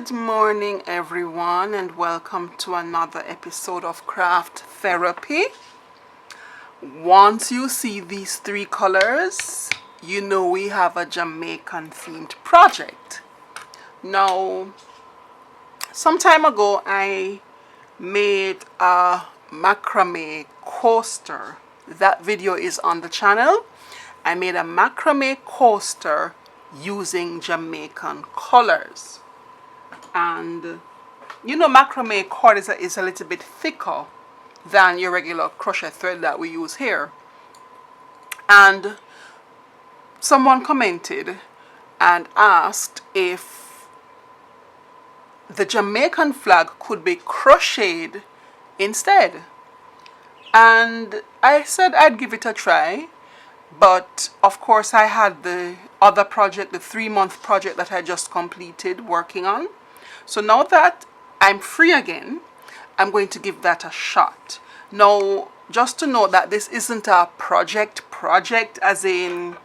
Good morning everyone, and welcome to another episode of Craft Therapy. Once you see these three colors, you know we have a Jamaican themed project. Now, some time ago I made a macrame coaster. That video is on the channel. I made a macrame coaster using Jamaican colors. And you know, macrame cord is a little bit thicker than your regular crochet thread that we use here. And someone commented and asked if the Jamaican flag could be crocheted instead. And I said I'd give it a try. But of course I had the other project, the 3-month project that I just completed working on. So now that I'm free again, I'm going to give that a shot. Now, just to know that this isn't a project as in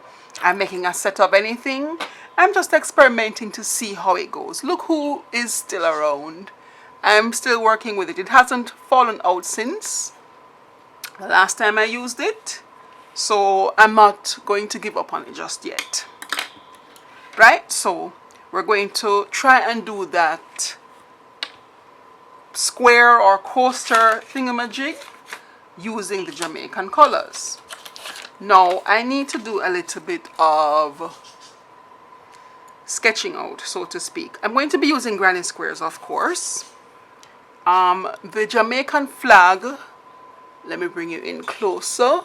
I'm making a set of anything. I'm just experimenting to see how it goes. Look who is still around. I'm still working with it. It hasn't fallen out since the last time I used it. So I'm not going to give up on it just yet. Right? So we're going to try and do that square or coaster thingamajig using the Jamaican colors. Now I need to do a little bit of sketching out, so to speak. I'm going to be using granny squares, of course. The Jamaican flag, let me bring you in closer.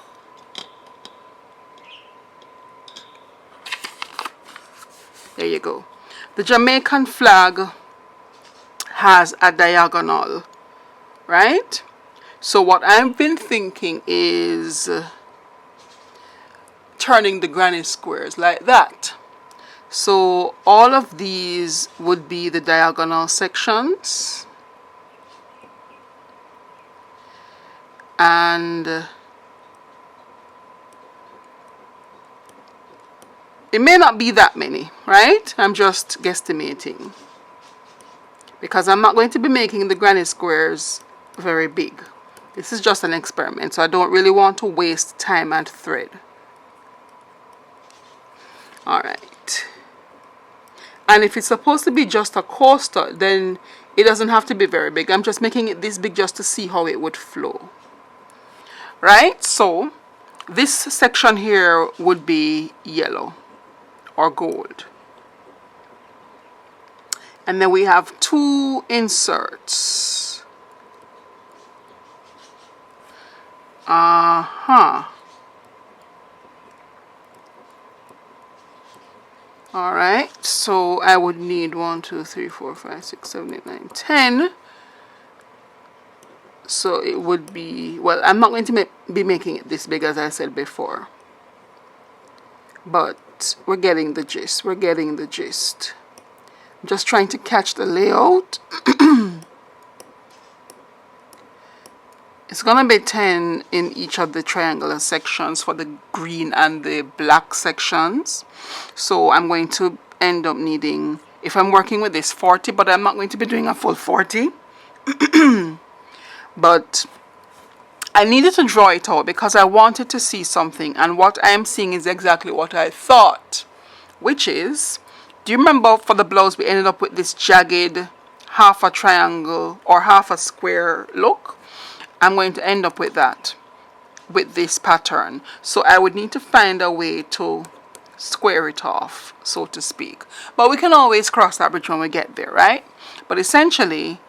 There you go. The Jamaican flag has a diagonal, right? So what I've been thinking is turning the granny squares like that. So all of these would be the diagonal sections. And it may not be that many, right? I'm just guesstimating. Because I'm not going to be making the granny squares very big. This is just an experiment, so I don't really want to waste time and thread. Alright. And if it's supposed to be just a coaster, then it doesn't have to be very big. I'm just making it this big just to see how it would flow. Right? So, this section here would be yellow or gold. And then we have 2 inserts. Alright, so I would need 1, 2, 3, 4, 5, 6, 7, 8, 9, 10. So it would be, well, I'm not going to be making it this big as I said before. But we're getting the gist. We're getting the gist. I'm just trying to catch the layout. It's going to be 10 in each of the triangular sections for the green and the black sections. So I'm going to end up needing, if I'm working with this, 40, but I'm not going to be doing a full 40. But I needed to draw it out because I wanted to see something, and what I'm seeing is exactly what I thought, which is, do you remember for the blouse we ended up with this jagged half a triangle or half a square look? I'm going to end up with that with this pattern. So I would need to find a way to square it off, so to speak. But we can always cross that bridge when we get there, right? But essentially,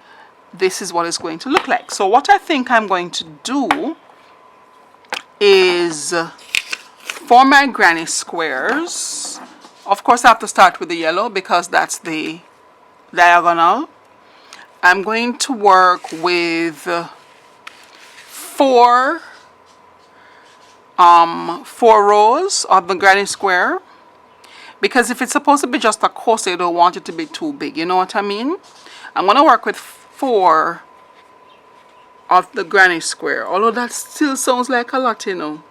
this is what it's going to look like. So what I think I'm going to do is, for my granny squares, of course I have to start with the yellow because that's the diagonal. I'm going to work with 4 rows of the granny square, because if it's supposed to be just a coaster, you don't want it to be too big, you know what I mean? I'm going to work with 4 of the granny square, although that still sounds like a lot, you know.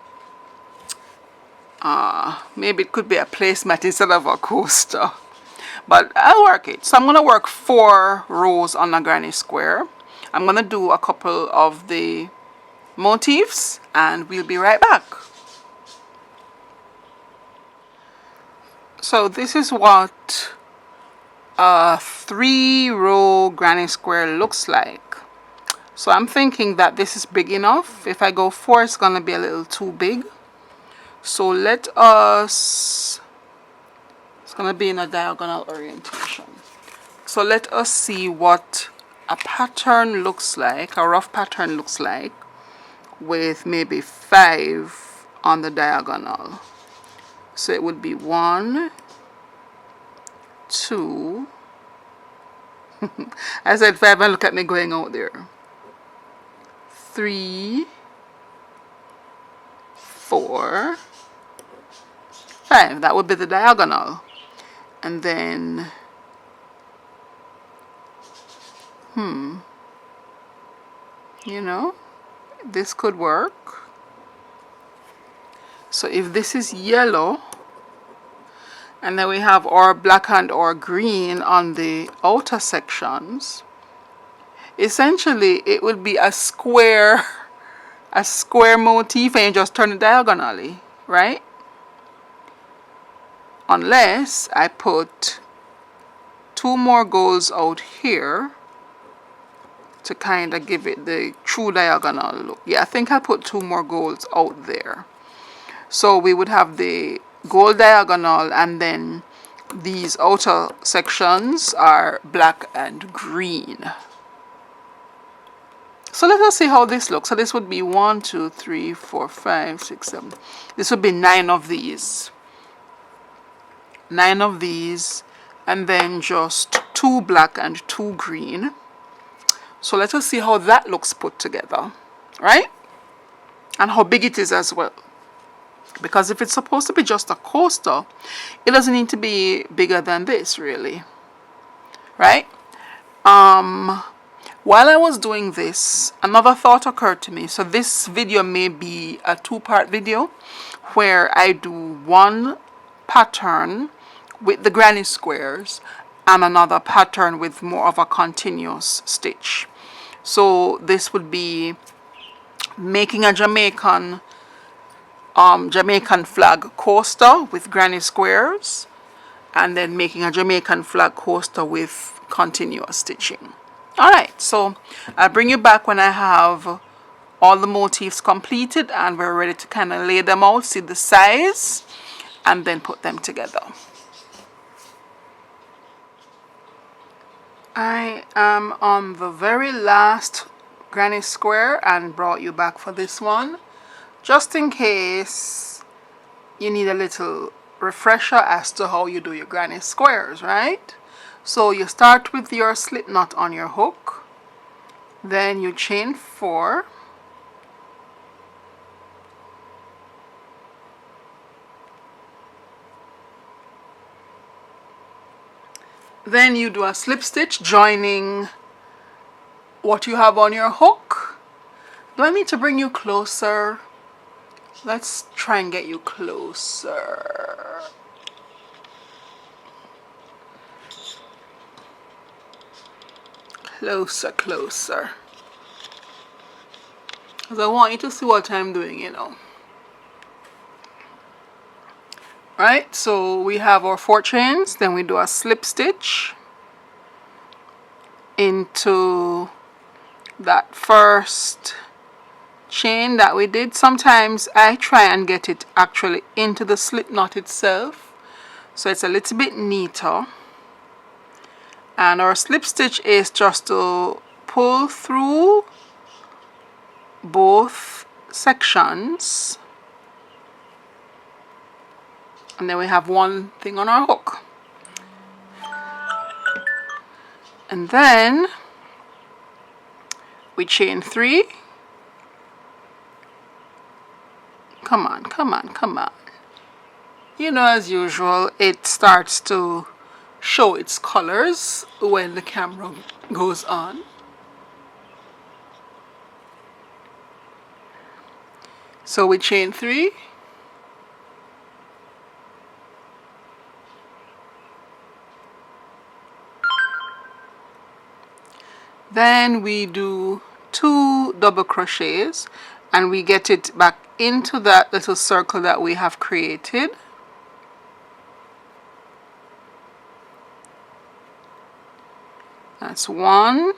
Maybe it could be a placemat instead of a coaster. but I'll work it. So I'm going to work 4 rows on a granny square. I'm going to do a couple of the motifs and we'll be right back. So this is what a 3-row granny square looks like. So I'm thinking that this is big enough. If I go 4, it's going to be a little too big. So let us, it's going to be in a diagonal orientation. So let us see what a pattern looks like, a rough pattern looks like, with maybe 5 on the diagonal. So it would be 1, 2, I said 5 and look at me going out there. 3, 4, 5. That would be the diagonal. And then, you know, this could work. So if this is yellow, and then we have our black and our green on the outer sections, essentially it would be a square motif, and you just turn it diagonally, right? Unless I put 2 more golds out here to kind of give it the true diagonal look. Yeah, I think I'll put 2 more golds out there. So we would have the gold diagonal, and then these outer sections are black and green. So let us see how this looks. So this would be 1, 2, 3, 4, 5, 6, 7. This would be 9 of these. 9 of these, and then just 2 black and 2 green. So let us see how that looks put together, right? And how big it is as well. Because if it's supposed to be just a coaster, it doesn't need to be bigger than this, really, right? While I was doing this, another thought occurred to me. So this video may be a 2-part video where I do one pattern with the granny squares and another pattern with more of a continuous stitch. So this would be making a Jamaican flag coaster with granny squares, and then making a Jamaican flag coaster with continuous stitching. Alright, so I'll bring you back when I have all the motifs completed and we're ready to kind of lay them out, see the size, and then put them together. I am on the very last granny square and brought you back for this one, just in case you need a little refresher as to how you do your granny squares, right? So you start with your slip knot on your hook, then you chain 4, then you do a slip stitch joining what you have on your hook. Do I need to bring you closer? Let's try and get you closer. Closer. Because I want you to see what I'm doing, you know. Right, so we have our 4 chains, then we do a slip stitch into that first chain that we did. Sometimes I try and get it actually into the slip knot itself, so it's a little bit neater. And our slip stitch is just to pull through both sections, and then we have one thing on our hook, and then we chain 3. Come on. You know, as usual, it starts to show its colors when the camera goes on. So we chain 3, Then we do 2 double crochets and we get it back into that little circle that we have created. That's 1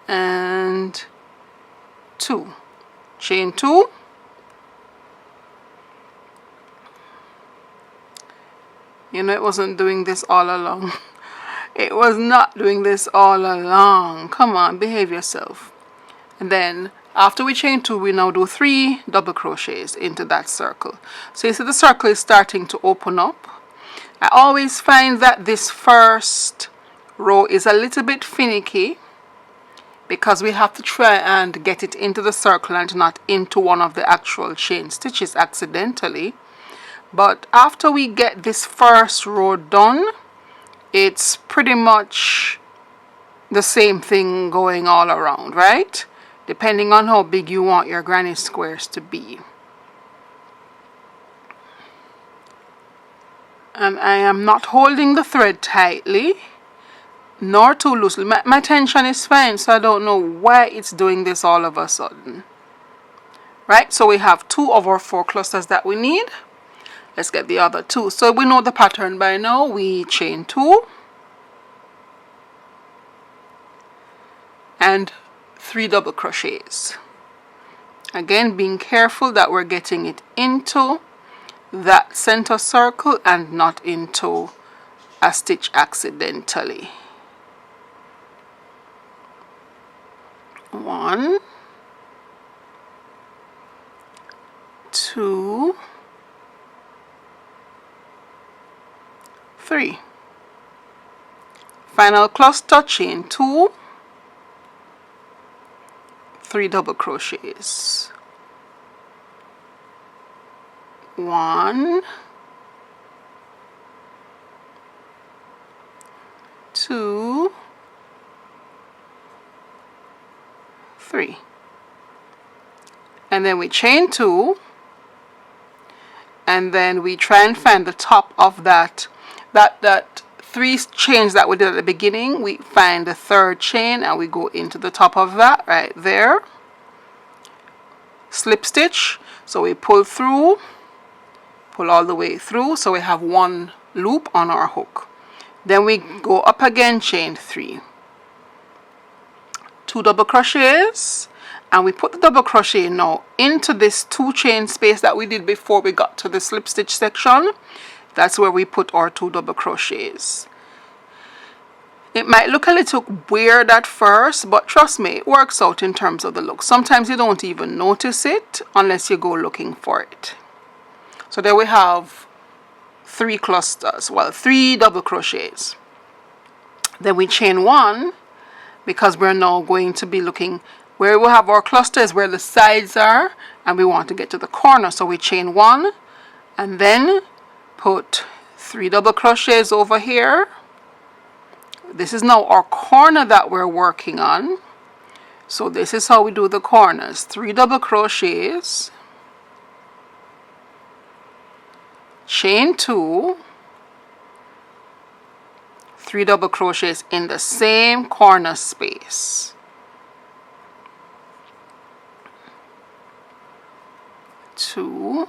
and 2. Chain 2. You know, it wasn't doing this all along. It was not doing this all along. Come on, behave yourself. And then after we chain 2, we now do 3 double crochets into that circle. So you see the circle is starting to open up. I always find that this first row is a little bit finicky because we have to try and get it into the circle and not into one of the actual chain stitches accidentally. But after we get this first row done, it's pretty much the same thing going all around, right? Depending on how big you want your granny squares to be. And I am not holding the thread tightly nor too loosely. My tension is fine, so I don't know why it's doing this all of a sudden. Right, so we have 2 of our 4 clusters that we need. Let's get the other 2. So we know the pattern by now. We chain 2 and 3 double crochets. Again, being careful that we're getting it into that center circle and not into a stitch accidentally. 1, 2, 3. Final cluster, chain 2, 3 double crochets. 1, 2, 3. And then we chain 2, and then we try and find the top of that 3 chains that we did at the beginning. We find the 3rd chain and we go into the top of that right there. Slip stitch. So we pull through, pull all the way through, so we have 1 loop on our hook. Then we go up again, chain 3, 2 double crochets, and we put the double crochet now into this 2 chain space that we did before we got to the slip stitch section. That's where we put our 2 double crochets. It might look a little weird at first, but trust me, it works out in terms of the look. Sometimes you don't even notice it unless you go looking for it. So there we have 3 clusters, well, 3 double crochets. Then we chain 1 because we're now going to be looking where we have our clusters, where the sides are, and we want to get to the corner. So we chain 1 and then put 3 double crochets over here. This is now our corner that we're working on. So this is how we do the corners. 3 double crochets, chain 2, 3 double crochets in the same corner space. 2,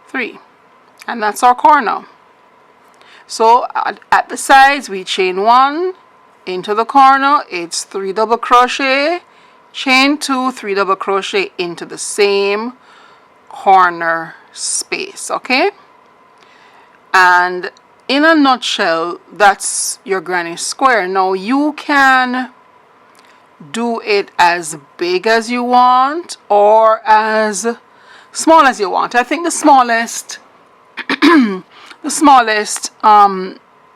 3, and that's our corner. So at the sides we chain 1 into the corner. It's 3 double crochet, chain 2, 3 double crochet into the same corner space. Okay, and in a nutshell, that's your granny square. Now you can do it as big as you want or as small as you want. I think the smallest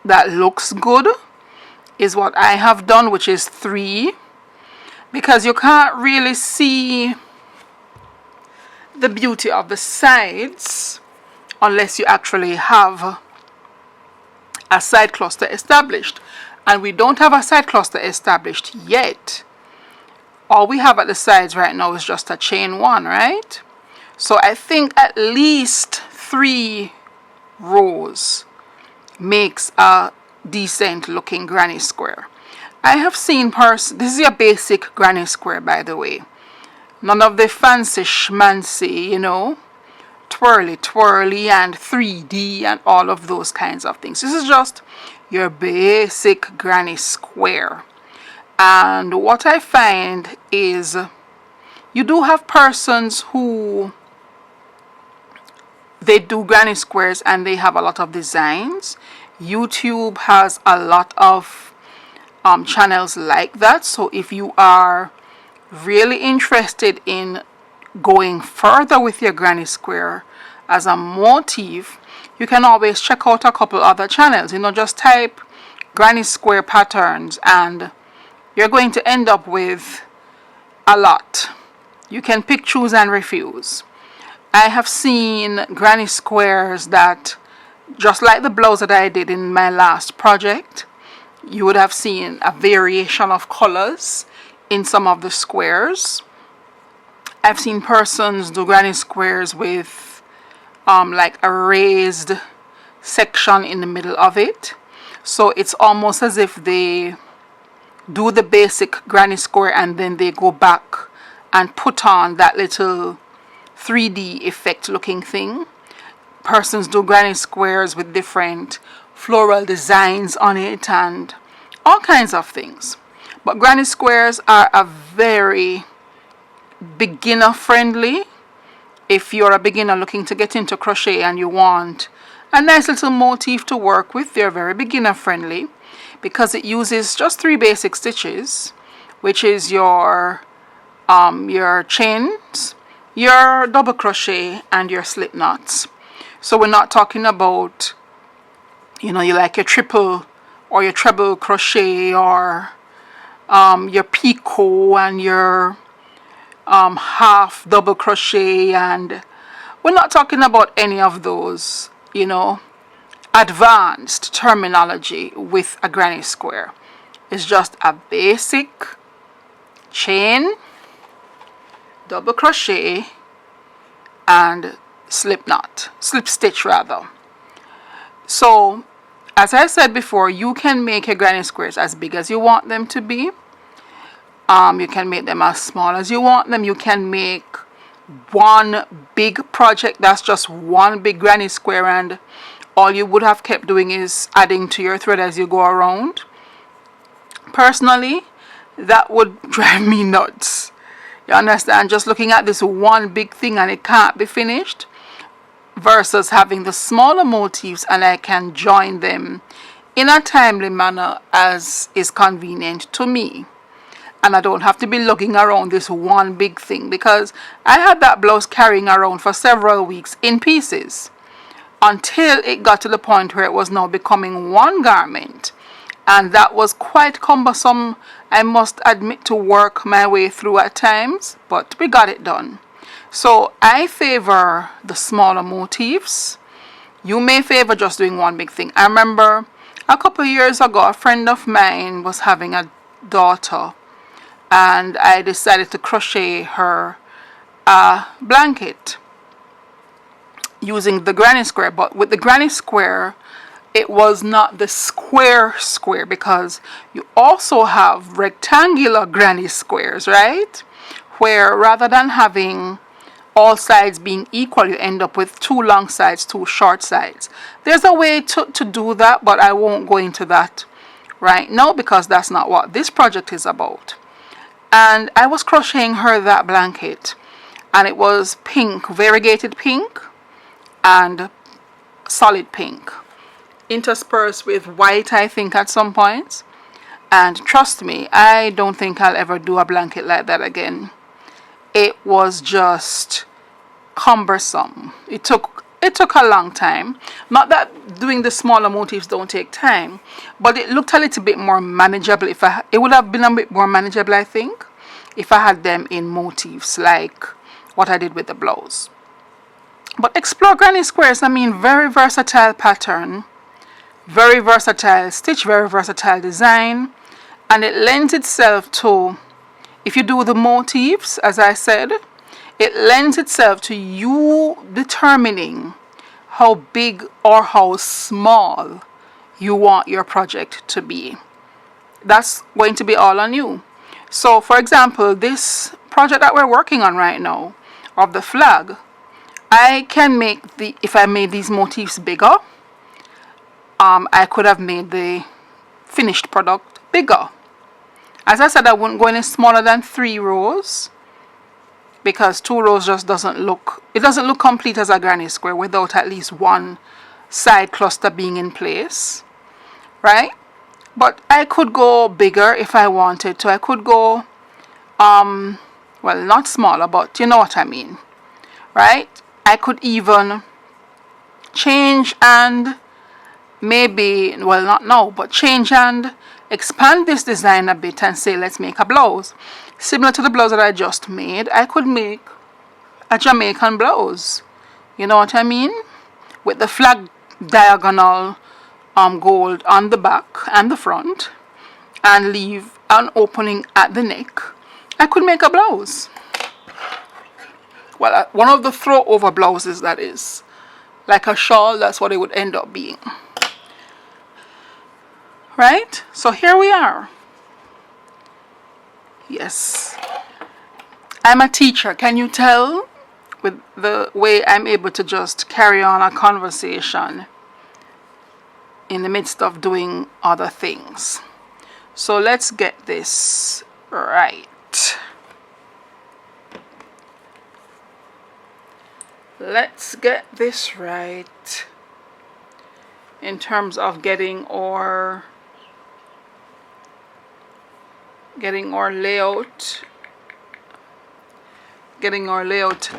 that looks good is what I have done, which is 3, because you can't really see the beauty of the sides unless you actually have a side cluster established, and we don't have a side cluster established yet. All we have at the sides right now is just a chain 1, right? So I think at least 3 rows makes a decent looking granny square. I have seen this is your basic granny square, by the way. None of the fancy schmancy, you know, twirly twirly and 3D and all of those kinds of things. This is just your basic granny square. And what I find is you do have persons who they do granny squares and they have a lot of designs. YouTube has a lot of channels like that. So if you are really interested in going further with your granny square as a motif, you can always check out a couple other channels. You know, just type granny square patterns and you're going to end up with a lot. You can pick, choose and refuse. I have seen granny squares that, just like the blouse that I did in my last project, you would have seen a variation of colors in some of the squares. I've seen persons do granny squares with like a raised section in the middle of it. So it's almost as if they do the basic granny square and then they go back and put on that little 3D effect looking thing. Persons do granny squares with different floral designs on it and all kinds of things. But granny squares are a very beginner friendly. If you're a beginner looking to get into crochet and you want a nice little motif to work with, they're very beginner friendly because it uses just 3 basic stitches, which is your chains, your double crochet and your slip knots. So we're not talking about, you know, you like your triple or your treble crochet or your picot and your half double crochet, and we're not talking about any of those, you know, advanced terminology with a granny square. It's just a basic chain, double crochet and slip stitch rather. So as I said before, you can make your granny squares as big as you want them to be. You can make them as small as you want them. You can make one big project that's just one big granny square and all you would have kept doing is adding to your thread as you go around. Personally, that would drive me nuts. You understand? Just looking at this one big thing and it can't be finished versus having the smaller motifs and I can join them in a timely manner as is convenient to me. And I don't have to be lugging around this one big thing, because I had that blouse carrying around for several weeks in pieces until it got to the point where it was now becoming one garment. And that was quite cumbersome, I must admit, to work my way through at times, but we got it done. So I favor the smaller motifs. You may favor just doing one big thing. I remember a couple of years ago, a friend of mine was having a daughter, and I decided to crochet her a blanket using the granny square. But with the granny square, it was not the square because you also have rectangular granny squares, right? Where rather than having all sides being equal, you end up with 2 long sides, 2 short sides. There's a way to do that, but I won't go into that right now because that's not what this project is about. And I was crocheting her that blanket, and it was pink, variegated pink and solid pink, interspersed with white, I think, at some points. And trust me, I don't think I'll ever do a blanket like that again. It was just cumbersome. It took a long time. Not that doing the smaller motifs don't take time, but it looked a little bit more manageable. It would have been a bit more manageable, I think, if I had them in motifs like what I did with the blouse. But explore granny squares. I mean, very versatile pattern, very versatile stitch, very versatile design, and it lends itself to, if you do the motifs, as I said, it lends itself to you determining how big or how small you want your project to be. That's going to be all on you. So for example, this project that we're working on right now of the flag, I can make if I made these motifs bigger, I could have made the finished product bigger. As I said, I wouldn't go any smaller than 3 rows, because 2 rows just doesn't look complete as a granny square without at least one side cluster being in place, right? But I could go bigger if I wanted to. I could go well, not smaller, but you know what I mean, right? I could even change and maybe, well, not now, but change and expand this design a bit and say, let's make a blouse similar to the blouse that I just made. I could make a Jamaican blouse, you know what I mean, with the flag diagonal gold on the back and the front, and leave an opening at the neck. I could make a blouse, well, one of the throw over blouses, that is like a shawl. That's what it would end up being, right? So here we are. Yes, I'm a teacher. Can you tell with the way I'm able to just carry on a conversation in the midst of doing other things? So let's get this right. Let's get this right in terms of getting our layout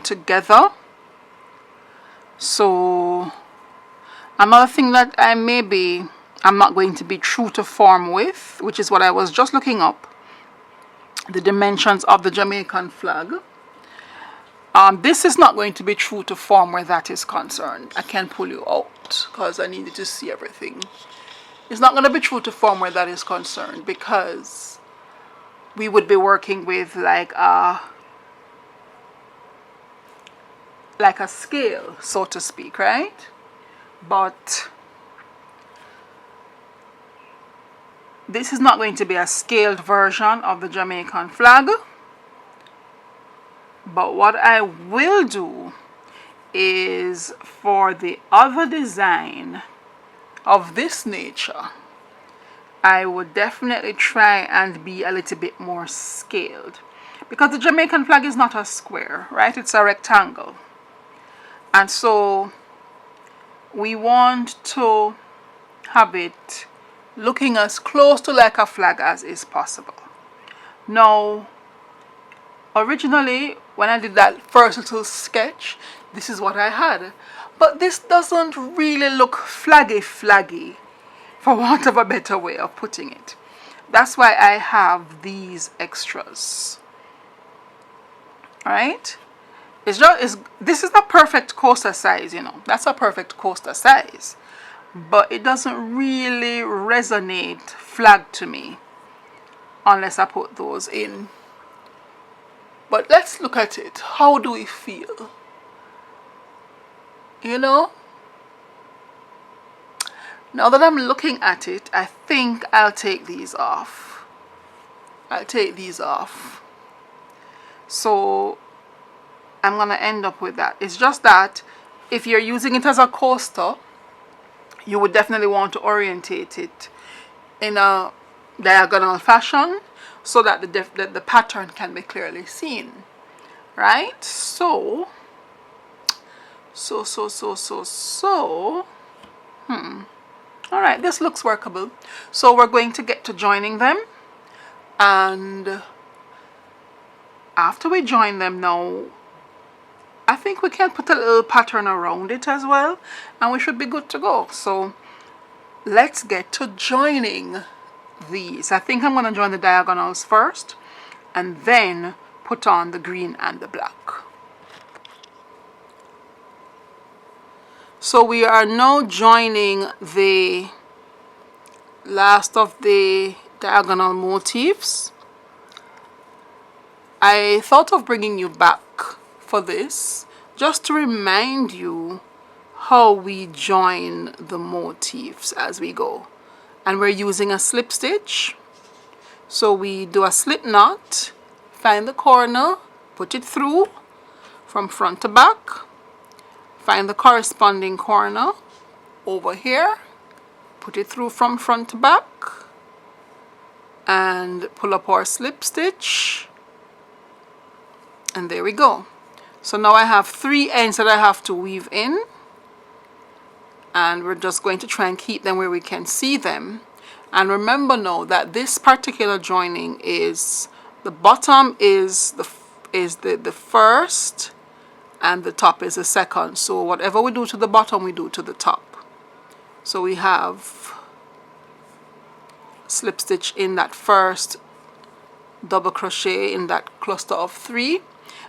together. So another thing that I'm not going to be true to form with, which is what I was just looking up, the dimensions of the Jamaican flag. This is not going to be true to form where that is concerned. I can pull you out because I needed to see everything. It's not going to be true to form where that is concerned, because we would be working with like a scale, so to speak, right? But this is not going to be a scaled version of the Jamaican flag. But what I will do is, for the other design of this nature, I would definitely try and be a little bit more scaled, because the Jamaican flag is not a square, right? It's a rectangle. And so we want to have it looking as close to like a flag as is possible. Now, originally, when I did that first little sketch, this is what I had. But this doesn't really look flaggy, for want of a better way of putting it. That's why I have these extras. Alright? This is a perfect coaster size, you know. That's a perfect coaster size. But it doesn't really resonate flag to me unless I put those in. But let's look at it. How do we feel? You know? Now that I'm looking at it, I think I'll take these off. So I'm going to end up with that. It's just that if you're using it as a coaster, you would definitely want to orientate it in a diagonal fashion so that the pattern can be clearly seen, right? So all right, this looks workable. So we're going to get to joining them, and after we join them now, I think we can put a little pattern around it as well, and we should be good to go. So let's get to joining these. I think I'm going to join the diagonals first and then put on the green and the black. So we are now joining the last of the diagonal motifs. I thought of bringing you back for this just to remind you how we join the motifs as we go. and we're using a slip stitch. So we do a slip knot, find the corner, put it through from front to back, find the corresponding corner over here, put it through from front to back, and pull up our slip stitch, and there we go. So now I have 3 ends that I have to weave in, and we're just going to try and keep them where we can see them. And remember now that this particular joining is the bottom is the first and the top is the second. So whatever we do to the bottom, we do to the top. So we have slip stitch in that first, double crochet in that cluster of 3.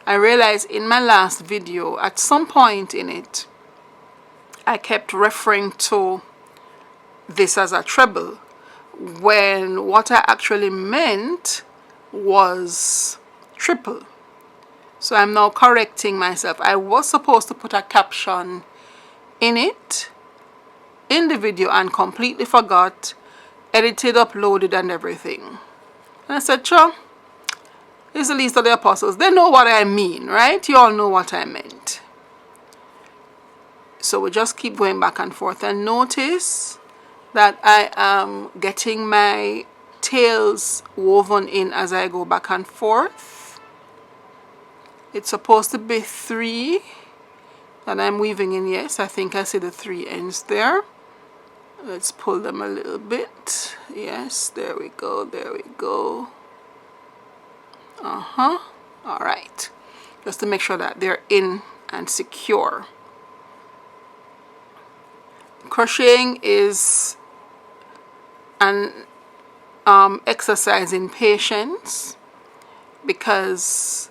I realized in my last video, at some point in it, I kept referring to this as a treble, when what I actually meant was triple. So I'm now correcting myself. I was supposed to put a caption in it, in the video, and completely forgot, edited, uploaded, and everything. And I said, sure, it's the least of the apostles. They know what I mean, right? You all know what I meant. So we just keep going back and forth, and notice that I am getting my tails woven in as I go back and forth. It's supposed to be 3 that I'm weaving in. Yes, I think I see the 3 ends there. Let's pull them a little bit. Yes, there we go, there we go. All right, just to make sure that they're in and secure. Crocheting is an exercise in patience, because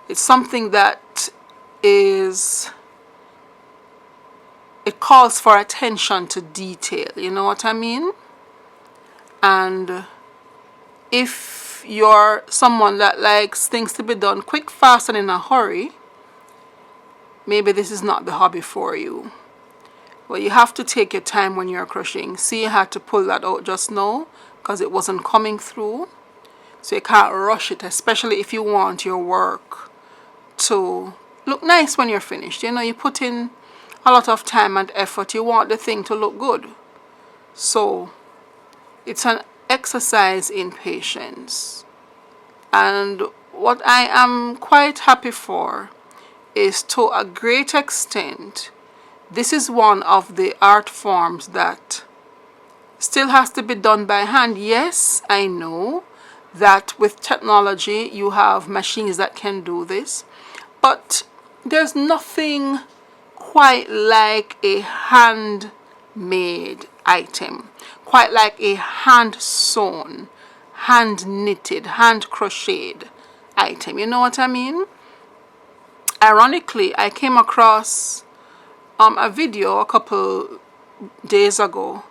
it's something that it calls for attention to detail, you know what I mean? And if you're someone that likes things to be done quick, fast, and in a hurry, maybe this is not the hobby for you. Well, you have to take your time when you're crocheting. See, I had to pull that out just now because it wasn't coming through. So you can't rush it, especially if you want your work to look nice when you're finished. You know, you put in a lot of time and effort. You want the thing to look good. So it's an exercise in patience. And what I am quite happy for is, to a great extent, this is one of the art forms that still has to be done by hand. Yes, I know that with technology you have machines that can do this, but there's nothing quite like a handmade item, quite like a hand sewn, hand knitted, hand crocheted item. You know what I mean? Ironically, I came across a video a couple days ago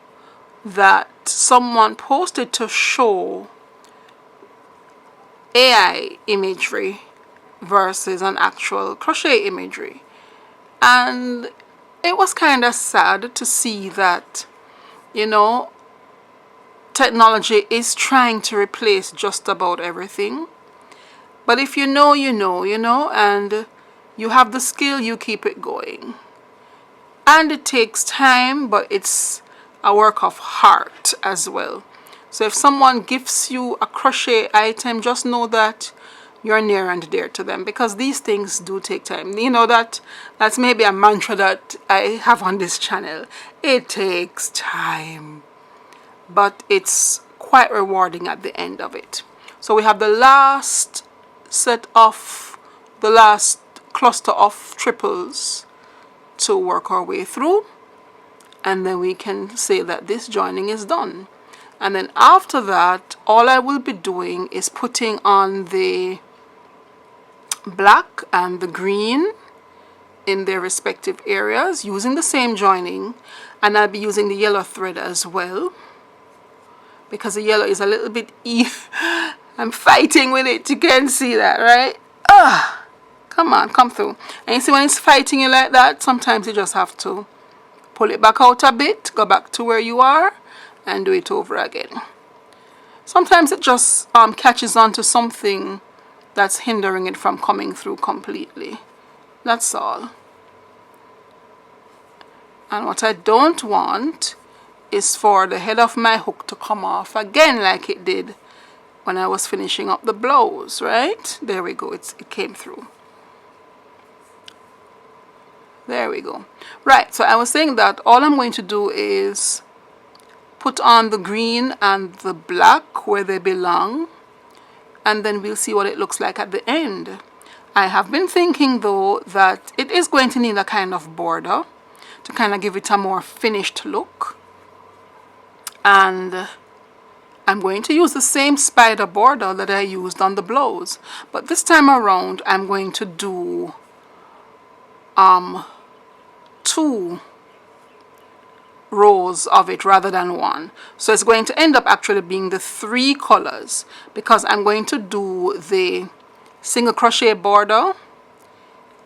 that someone posted to show AI imagery versus an actual crochet imagery, and it was kind of sad to see that, you know, technology is trying to replace just about everything. But if you know, you know, and you have the skill, you keep it going. And it takes time, but it's a work of heart as well. So if someone gives you a crochet item, just know that you're near and dear to them, because these things do take time. You know, that's maybe a mantra that I have on this channel. It takes time, but it's quite rewarding at the end of it. So we have the last cluster of triples to work our way through, and then we can say that this joining is done. And then after that, all I will be doing is putting on the black and the green in their respective areas using the same joining, and I'll be using the yellow thread as well, because the yellow is a little bit I'm fighting with it. You can see that, right? Come on, come through. And you see, when it's fighting you like that, sometimes you just have to pull it back out a bit, go back to where you are, and do it over again. Sometimes it just catches onto something that's hindering it from coming through completely. That's all. And what I don't want is for the head of my hook to come off again like it did when I was finishing up the blouse, right? There we go, it came through. There we go. Right, so I was saying that all I'm going to do is put on the green and the black where they belong, and then we'll see what it looks like at the end. I have been thinking though that it is going to need a kind of border to kind of give it a more finished look, and I'm going to use the same spider border that I used on the blouse, but this time around I'm going to do 2 rows of it rather than 1. So it's going to end up actually being the 3 colors, because I'm going to do the single crochet border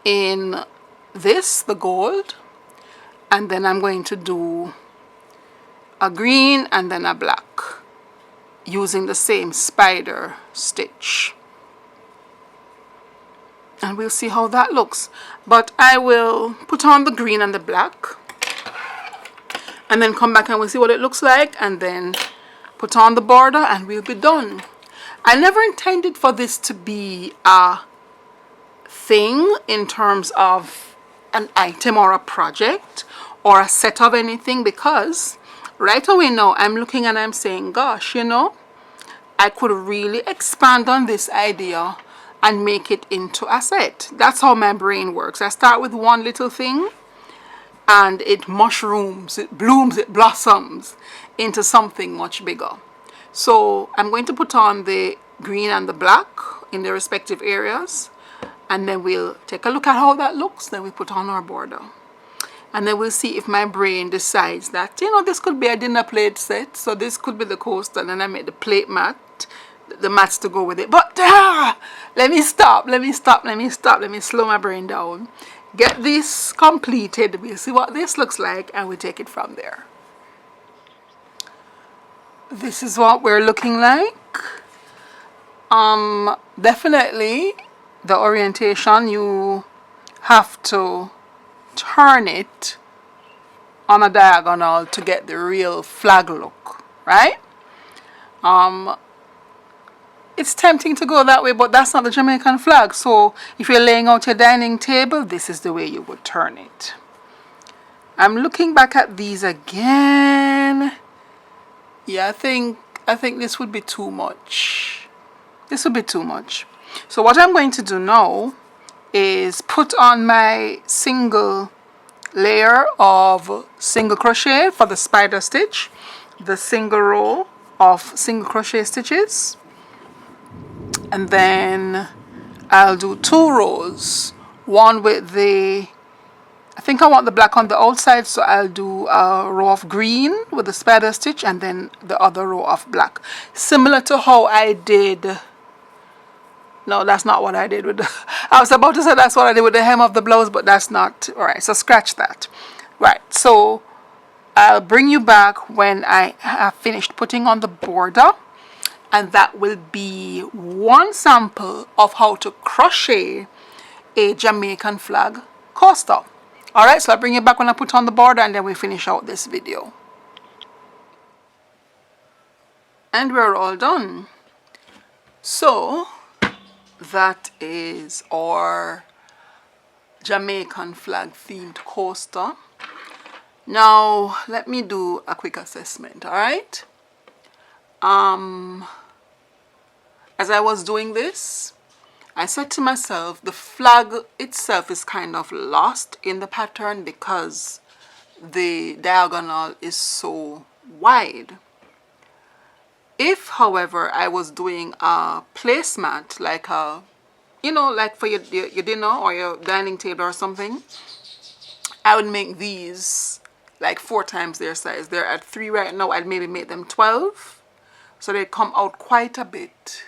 in this, the gold, and then I'm going to do a green and then a black using the same spider stitch, and we'll see how that looks. But I will put on the green and the black and then come back and we'll see what it looks like, and then put on the border and we'll be done. I never intended for this to be a thing in terms of an item or a project or a set of anything, because right away now I'm looking and I'm saying, gosh, you know, I could really expand on this idea and make it into a set. That's how my brain works. I start with one little thing and it mushrooms, it blooms, it blossoms into something much bigger. So I'm going to put on the green and the black in their respective areas, and then we'll take a look at how that looks. Then we put on our border, and then we'll see if my brain decides that, you know, this could be a dinner plate set, so this could be the coaster, and then I make the plate mat, the mats to go with it. But let me stop, let me slow my brain down, get this completed, we'll see what this looks like, and we take it from there. This is what we're looking like. Definitely the orientation, you have to turn it on a diagonal to get the real flag look, right? It's tempting to go that way, but that's not the Jamaican flag. So if you're laying out your dining table, this is the way you would turn it. I'm looking back at these again. Yeah, I think this would be too much. This would be too much. So what I'm going to do now is put on my single layer of single crochet for the spider stitch, the single row of single crochet stitches, and then I'll do 2 rows, one with the, I think I want the black on the outside, so I'll do a row of green with the spider stitch and then the other row of black, similar to how I did. No, that's not what I did with the, I was about to say that's what I did with the hem of the blouse, but that's not. Alright, so scratch that. Right, so I'll bring you back when I have finished putting on the border, and that will be one sample of how to crochet a Jamaican flag coaster. Alright, so I'll bring you back when I put on the border, and then we finish out this video. And we're all done. So that is our Jamaican flag themed coaster. Now let me do a quick assessment. All right, as I was doing this, I said to myself, the flag itself is kind of lost in the pattern because the diagonal is so wide. If, however, I was doing a placemat, like a, you know, like for your dinner or your dining table or something, I would make these like 4 times their size. They're at 3 right now. I'd maybe make them 12, so they come out quite a bit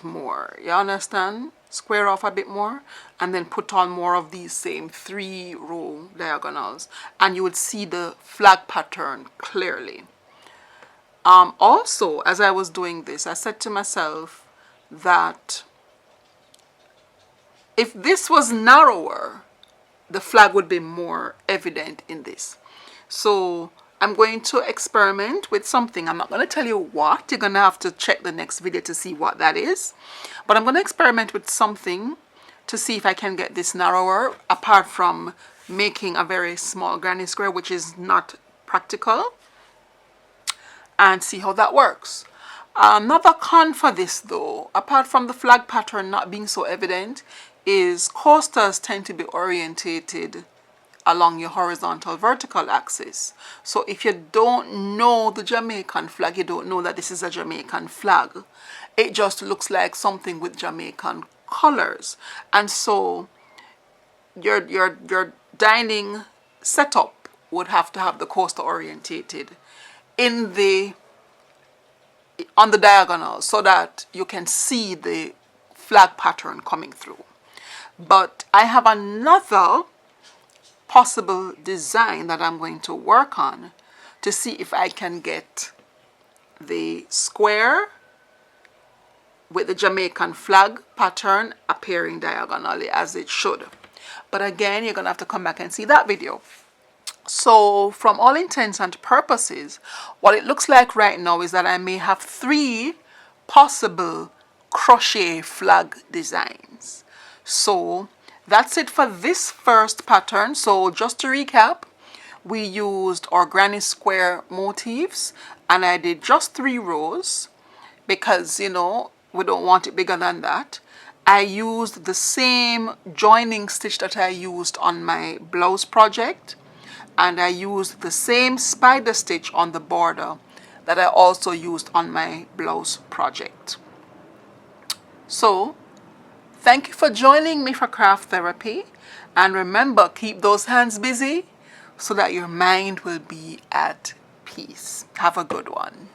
more. You understand? square off a bit more, and then put on more of these same 3-row diagonals, and you would see the flag pattern clearly. Also, as I was doing this, I said to myself that if this was narrower, the flag would be more evident in this. So I'm going to experiment with something. I'm not going to tell you what. You're going to have to check the next video to see what that is. But I'm going to experiment with something to see if I can get this narrower, apart from making a very small granny square, which is not practical, and see how that works. Another con for this though, apart from the flag pattern not being so evident, is coasters tend to be orientated along your horizontal vertical axis. So if you don't know the Jamaican flag, you don't know that this is a Jamaican flag. It just looks like something with Jamaican colors. And so your dining setup would have to have the coaster orientated on the diagonal so that you can see the flag pattern coming through. But I have another possible design that I'm going to work on to see if I can get the square with the Jamaican flag pattern appearing diagonally as it should. But again, you're going to have to come back and see that video. So from all intents and purposes, what it looks like right now is that I may have 3 possible crochet flag designs. So that's it for this first pattern. So just to recap, we used our granny square motifs, and I did just 3 rows because, you know, we don't want it bigger than that. I used the same joining stitch that I used on my blouse project, and I used the same spider stitch on the border that I also used on my blouse project. So thank you for joining me for craft therapy, and remember, keep those hands busy so that your mind will be at peace. Have a good one.